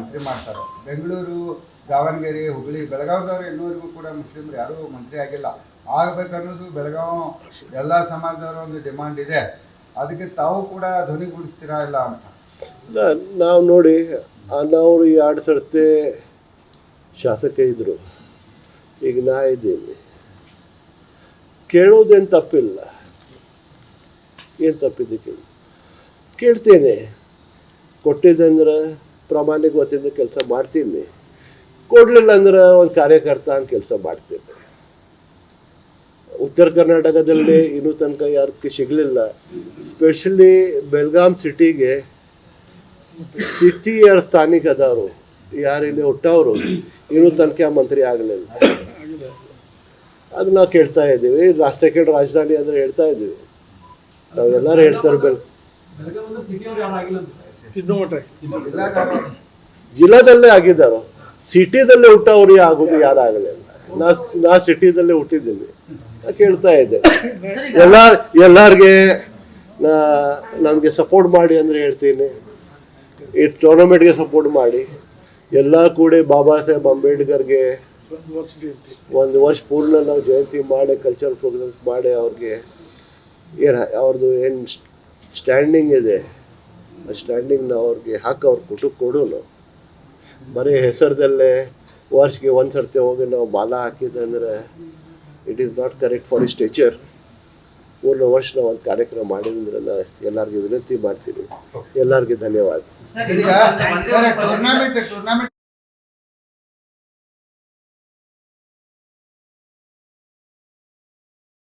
ಮಂತ್ರಿ ಮಾಡ್ತಾರೆ. ಬೆಂಗಳೂರು, ದಾವಣಗೆರೆ, ಹುಬ್ಬಳ್ಳಿ, ಬೆಳಗಾವಿದವರು ಇನ್ನೂವರೆಗೂ ಕೂಡ ಮುಸ್ಲಿಮ್ರು ಯಾರೂ ಮಂತ್ರಿ ಆಗಿಲ್ಲ. ಆಗಬೇಕನ್ನೋದು ಬೆಳಗಾವಿ ಎಲ್ಲ ಸಮಾಜದವರ ಒಂದು ಡಿಮಾಂಡ್ ಇದೆ. ಅದಕ್ಕೆ ತಾವು ಕೂಡ ಧ್ವನಿಗೂಡಿಸ್ತೀರಾ ಇಲ್ಲ ಅಂತ ನಾವು ನೋಡಿ, ಅಣ್ಣವರು 2 ಸರ್ತಿ ಶಾಸಕ ಇದ್ದರು, ಈಗ ನಾ ಇದ್ದೀನಿ. ಕೇಳೋದೇನು ತಪ್ಪಿಲ್ಲ, ಏನು ತಪ್ಪಿದೆ ಕೇಳ್ತೇನೆ. ಕೊಟ್ಟಿದ್ದಂದ್ರೆ ಪ್ರಾಮಾಣಿಕವತಿಯಿಂದ ಕೆಲಸ ಮಾಡ್ತೀನಿ, ಕೊಡಲಿಲ್ಲ ಅಂದ್ರೆ ಒಂದು ಕಾರ್ಯಕರ್ತ ಅಂತ ಕೆಲಸ ಮಾಡ್ತೀನಿ. ಉತ್ತರ ಕರ್ನಾಟಕದಲ್ಲಿ ಇನ್ನೂ ತನಕ ಯಾರಿಗೆ ಸಿಗಲಿಲ್ಲ. ಸ್ಪೆಷಲಿ ಬೆಳಗಾಂ ಸಿಟಿಗೆ ಸಿಟಿಯ ಸ್ಥಾನಿಕದವರು ಯಾರಿಲ್ಲಿ ಹುಟ್ಟವರು ಇನ್ನೂ ತನಕ ಮಂತ್ರಿ ಆಗಲಿಲ್ಲ. ಅದು ನಾವು ಕೇಳ್ತಾ ಇದ್ದೀವಿ. ಸೆಕೆಂಡ್ ರಾಜಧಾನಿ ಅಂದರೆ ಹೇಳ್ತಾ ಇದ್ದೀವಿ. ನಾವೆಲ್ಲರೂ ಹೇಳ್ತಾರೆ ಜಿಲ್ಲಾದಲ್ಲೇ ಆಗಿದ್ದಾರೋ, ಸಿಟಿದಲ್ಲೇ ಹುಟ್ಟವ್ರು ಆಗೋದು ಯಾರಾಗಲಿಲ್ಲ. ನಾ ಸಿಟಿದಲ್ಲೇ ಹುಟ್ಟಿದ್ದೀನಿ. ಕೇಳ್ತಾ ಇದ್ದೆ ಎಲ್ಲರಿಗೆ ನಮಗೆ ಸಪೋರ್ಟ್ ಮಾಡಿ ಅಂದರೆ ಹೇಳ್ತೀನಿ. ಈ ಟೂರ್ನಮೆಂಟ್ಗೆ ಸಪೋರ್ಟ್ ಮಾಡಿ, ಎಲ್ಲ ಕೂಡ ಬಾಬಾ ಸಾಹೇಬ್ ಅಂಬೇಡ್ಕರ್ಗೆ 1 ವರ್ಷ ಪೂರ್ಣ ನಾವು ಜಯಂತಿ ಮಾಡಿ, ಕಲ್ಚರಲ್ ಪ್ರೋಗ್ರಾಮ್ಸ್ ಮಾಡಿ, ಅವ್ರಿಗೆ ಅವ್ರದ್ದು ಏನು ಸ್ಟ್ಯಾಂಡಿಂಗ್ ಇದೆ ಆ ಸ್ಟ್ಯಾಂಡಿಂಗ್ನ ಅವ್ರಿಗೆ ಹಾಕಿ ಅವ್ರ ಕುಟುಂಬ ಕೊಡೋನು. ಬರೀ ಹೆಸರದಲ್ಲೇ ವರ್ಷಕ್ಕೆ 1 ಸರ್ತಿ ಹೋಗಿ ನಾವು ಮಾಲ ಹಾಕಿದಂದ್ರೆ it is not correct for ಈ ಸ್ಟೇಚರ್. ಪೂರ್ಣ ವರ್ಷ ನಾವು ಒಂದು ಕಾರ್ಯಕ್ರಮ ಮಾಡಿದ್ರೆ ಎಲ್ಲರಿಗೂ ವಿನಂತಿ ಮಾಡ್ತೀನಿ. ಎಲ್ಲರಿಗೂ ಧನ್ಯವಾದ. ಟೂರ್ನಮೆಂಟ್